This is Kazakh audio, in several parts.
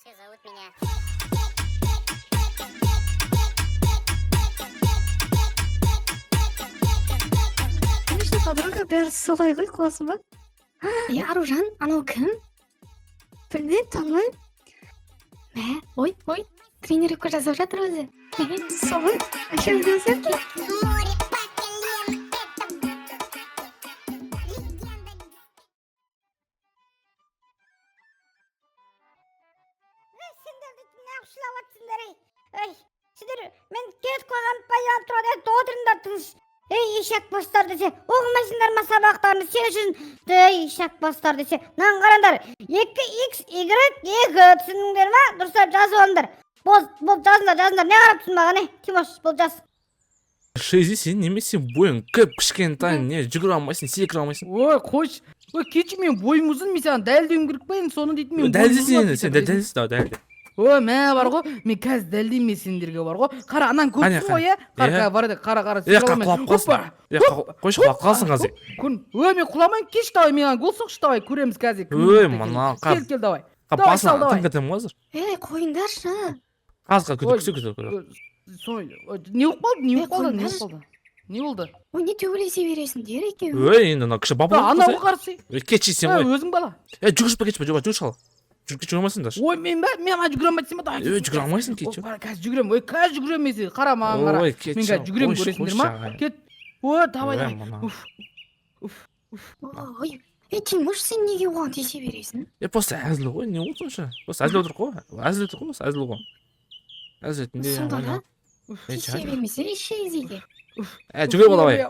Все зовут меня. Конечно, подруга бәрі солай ғой, классы ба? Аружан, анау кім? Білмеймін, танымаймын. Ой, тренировка жасап жатыр өзі. Солай, әшем десем ке. Море по колено, это легенда. Сендерді неғып шылап атсыңдар, сендер мен кетіп қалған байланып тұрады, отырыңдар тыныш. Ешек бастар десе, оқымайсыңдар ма сабақтарыңды, сен үшін ешек бастар десе, мынаны қараңдар, 2x, y, 2 түсіндіңдер ма? Дұрыстап жазып алыңдар. Бол жазыңдар, не қарап тұрсың маған, Тимош, бол жаз. Шейзи, сен немесе бойың кішкентай, не жүгіре алмайсың, секіре алмайсың. Ой, қойшы. Ой, кетші, мен бойым ұзын, мен саған дәлдеуім керек па енді, соны дейтін мен. Дәлдесің, сен дәлдесің. Ой, мә бар ғой, мен қазір дәлдеймін сендерге бар ғой. Қара, анан көрсің ғой, Қара, бар еді, қара. Құлап қалсың. Қойшы, құлап қалсың қазір. Ой, мен құламайын, кеш давай, мен гол соқшы давай, көреміз қазір. Ой, мана. Кел, давай. Басына тың кетем қазір. Қойындаршы. Қазір күтіп. Не болды? Не болды? Ой, не төбелесе бересіңдер екеуі. Ой, енді ана кіші баба. Анау қарсы. Кетші сен ғой. Өзің бала. Жүгіріп шал. Жүгіре алмайсың да. Ой, мен жүгіре алмайсың ба? Жүгіре алмайсың кетші. Қазір жүгірем, қазір жүгірем мен сен. Қара маған қара. Мен қазір жүгірем көресіңдер ма? Кет. Ой, давай. Ой, Тимош, сен неге оған тиісе бересің? Просто әзіл ғой, не болды сонша? Просто әзіл отыр ғой. Әзіл ғой. Сонда тиісе бермесе, ешегізеге. Жүгіре бол давай.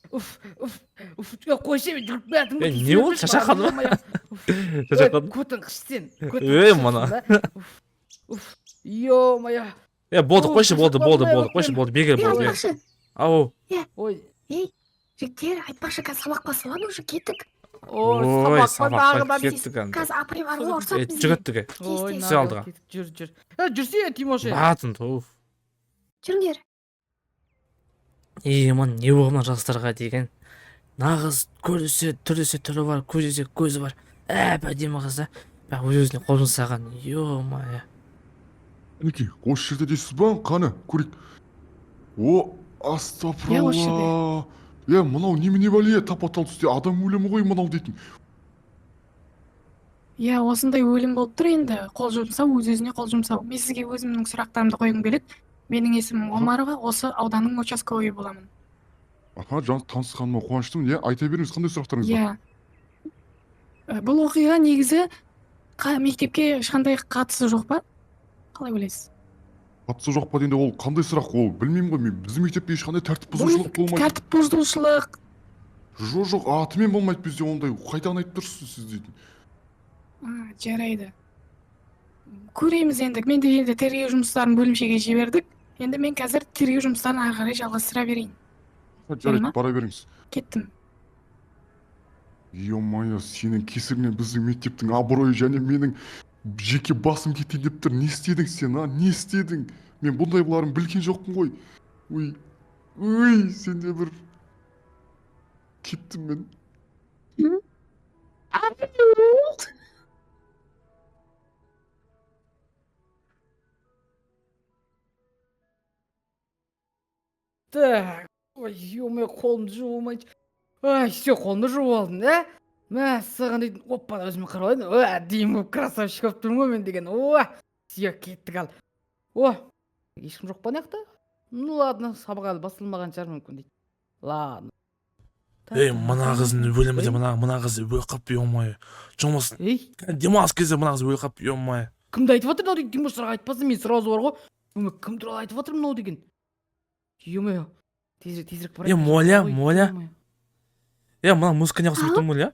Қойшы, мен жүгіріп бәрдің. Не болды, шашақадың ба? Шашақадың? Көтің қышсен. Мана. Ё-моё. Болды, қойшы, болды. Бегер болды. Ау. Ой. Жігіттер, айтпақшы, қазір сабақ басталады, уже кеттік. Ой, сабаққа кеттік. Қазір апай бар ғой, ұрсап бізге. Жүгіттіге. Сен алдыға. Жүр. Жүрсе, Тимош. Батын, тоғып. Жүріңдер. Ман не болған жастарға деген. Нағыз көрісе түрі бар, көзі бар. Әдемі қызда. Өзіне қол жұмсаған. Ё-мая. Мінекей, осы жерде дейсіз ба? Қаны, көрейік. О, астапыралла. Мынау немене бәле, тапа-тал түсте адам өлімі ғой мынау дейтін. Осындай өлім болып тұр енді. Қол жұмсау, өз-өзіне қол жұмсау. Мен сізге өзімнің сұрақтарымды қойғым келеді. Менің есімім Омарова, осы ауданның участковый боламын. Танысқаныма қуаныштымын. Айта беріңіз, қандай сұрақтарыңыз бар? Бұл оқиға негізі мектепке ешқандай қатысы жоқ па? Қалай ойлайсыз? Қатысы жоқ па дегенде ол қандай сұрақ ол? Білмеймін ғой, біздің мектепте ешқандай тәртіп бұзушылық болмайды. Тәртіп бұзушылық. Жоқ, атымен болмайды бізде ондай. Қайдан айтып тұрсыз сіз дейтін? Жарайды. Көреміз енді. Мен де енді тергеу жұмыстарын бөлімшеге жібердік. Енді мен қазір тергеу жұмыстарын ары қарай жалғастыра берейін. Жарайды, бара беріңіз. Кеттім. Ё-моё, сенің кесіріңнен біздің мектептің абыройы және менің жеке басым кетейін деп тұр. Не істедің сен, не істедің? Мен бұндай бұларын білген жоқпын ғой. Ой, сенде бір кеттім мен. Так, ой, ё-моё, қолымды жуылмайды. Ай, все, қолымды жуып алдым, Мә, саған дейтін, оппа, өзіме қарап алайын. Әдейім болып красавчик болып тұрмын ғой мен деген. Все, кеттік ал. Ешкім жоқ па мынаяқта? Ну ладно, сабақ әлі басталмаған шығар мүмкін дейді. Ладно. Мына қыздың өлімі де мына қыз өлқап, ё-мая. Жұмыс демалыс кезде мына қыз өлқап, ё-мая. Кімді айтып отыр дейді, Тимоштарға айтпаса мен сразу бар ғой. Кім туралы айтып отыр мынау деген? Ё-моё. Тезірек барайық. Моля. Мына музыка не қосып тұрмын, моля?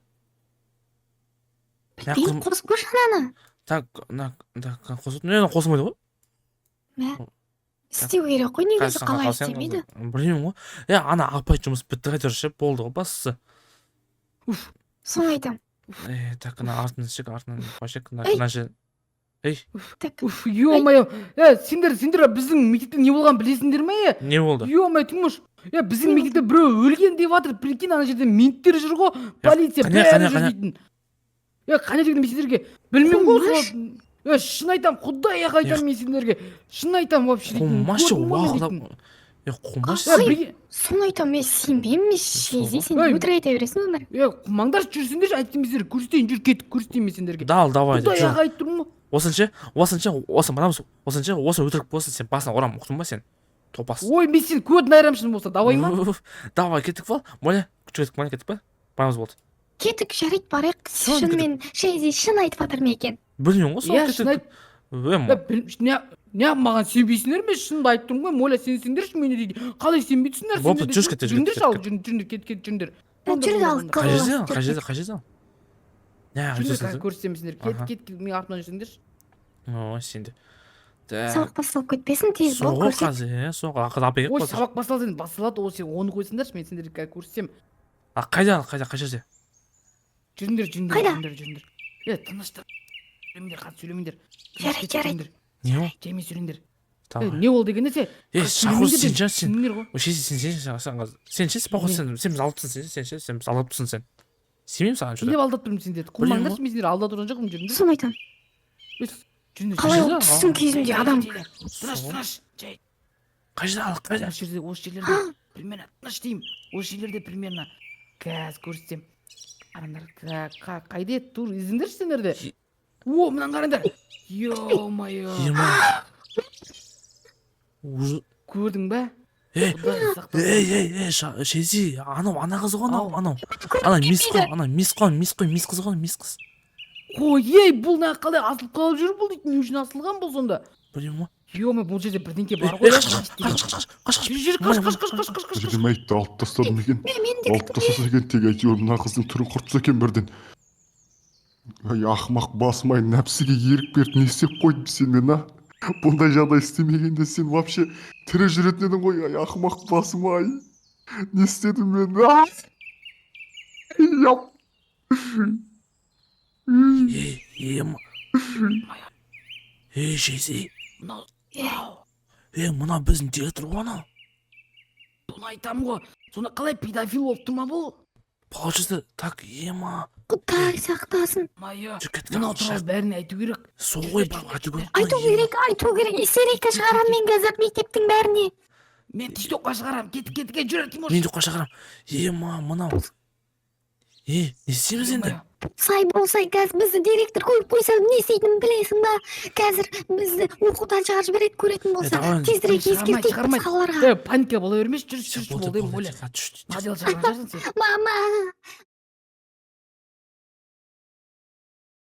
Бейін қосып көрші ананы. Так, қосып. Қосылмайды ғой? Істеу керек қой, негізі қалай істемейді? Білмеймін ғой. Ана апай жұмыс бітті қайтар болды ғой бастысы. Соны айтам. Так, артынан қойшек, мына жер. Ё-моё, сендер біздің мектепте не болған білесіңдер ме? Не болды? Ё-моё, Тимош, біздің мектепте біреу өлген деп жатыр. Прикинь, ана жерде менттер жүр ғой, полиция бәрі жүр дейтін. Қане деген сендерге білмеймін ғой. шын айтам, құдай айтам мен сендерге. Шын айтам вообще дейтін. Қумашы Көрдің бе мен уақыт. дейтін? Қумашы. Бірге- соны айтамын мен сенбеймін шези сен Ой. өтірік айта бересің өмір Қумаңдар жүрсеңдерші, айттым сендерге, көрсетейін, жүр кетіп көрсетейін мен сендерге. Дал, давай. Құдай жүр. айтып тұрмын ғой. Осы мынамыз, осы өтірік болса сен басына орам ұқтың ба сен? Топас. Ой, мен сені көдін айырамын шын болса, давай ма? Давай кеттік па? Моля, күшеттік моля кеттік па? Барамыз болды. кетік жарайды барайық Соны шынымен шези шын айтып жатыр ма екен Білмеймін ғой, Иә, шын айт. сол Не маған сенбейсіңдер ме? Шынымды айтып тұрмын ғой, моля сенсеңдерші мені дейді. Қалай сенбейсіңдер Болды, сендер? жүріс кет, жүріс Жүріңдерші, кет, ал, кет. жүріңдер, кет, жүріңдер. жүр ал қай жерде? Не, Жүріңдер, көрсетемін сендер. Аха. Кет, мен артынан жүрсеңдерші. Ой, сенде. сабақ басталып кетпесін тез бол Соғы көрсет қазір, соғы ақыда апай Ой, келіп сабақ басталды енді, басталады, ол сен оны қойсыңдаршы, мен сендерге қазір көрсетемін. қай жерде? Жүріңдер. Тыныштық. Сөйлемеңдер, қатты сөйлемеңдер. Жарайды. Не ол? Жемей сөйлеңдер. Давай. Не ол дегенде сен? шақыр сен жа сен. Түсіндіңдер ғой. Сен спокойно сен алып тұрсың сен алып тұрсың сен. Сенбеймін саған Сен деп алдап тұрмын сендерді. Қумаңдаршы, мен сендерді алдап тұрған жоқпын, жүріңдер. соны айтамын Жүріңдер. қалай Жүрсіз, ол түстің кезінде адам Тыныш. Жай. Қайда? Осы жерлерде примерно тыныш деймін. Осы жерлерде примерно қазір көрсетсем. Қараңдар, қайда еді? Тур іздіңдерші сендерде. О, мынаны қараңдар. Ё-моё. Көрдің бе? Құдай сақтасын. Шези, ана қыз ғой, Ау. мис қыз ғой, мис қыз. Ой, ей, бұл не қалай асылып қалып жүр бұл дейтін, не үшін асылған бұл сонда? Білмеймін ғой. Ё-моё, бұл жерде бірдеңке бар ғой. Қаш. Жүр. Бірдеме айтты, алып тастадым екен. мен Алып тастаса екен, тек әйтеуір мына қыздың түрін құртса екен бірден. Ай, ақымақ басым ай, нәпсіге ерік беріп не істеп қойдым сен мен, а? Бұндай жағдай істемегенде сен вообще тірі жүретін едің ғой, ай, ақымақ басым ай. Не істедім мен, а? Яп. Шези. Мынау, Мына біздің директор ғой анау. соны айтамын ғой. Соны қалай педофил болып тұр ма бұл? Получится так, құдай сақтасын Майя, жүр кетіп мынау туралы бәріне айту керек. сол ғой айту айту керек истерика шығарамын мен қазір мектептің бәріне Мен тиктокқа шығарамын. Кетіп жүр, Тимош. мен жоққа шақырамын. Мынау. Не істейміз енді? сай болсай қазір бізді директор қойып қойса не істейтінін білесің ба қазір бізді оқудан шығарып жібереді көретін болса давай. тезірек ескертейік біз шығармайды. қалаларға Паника бола бермеш, жүрші болды, моля. Түш. Надел шығарған сен. мама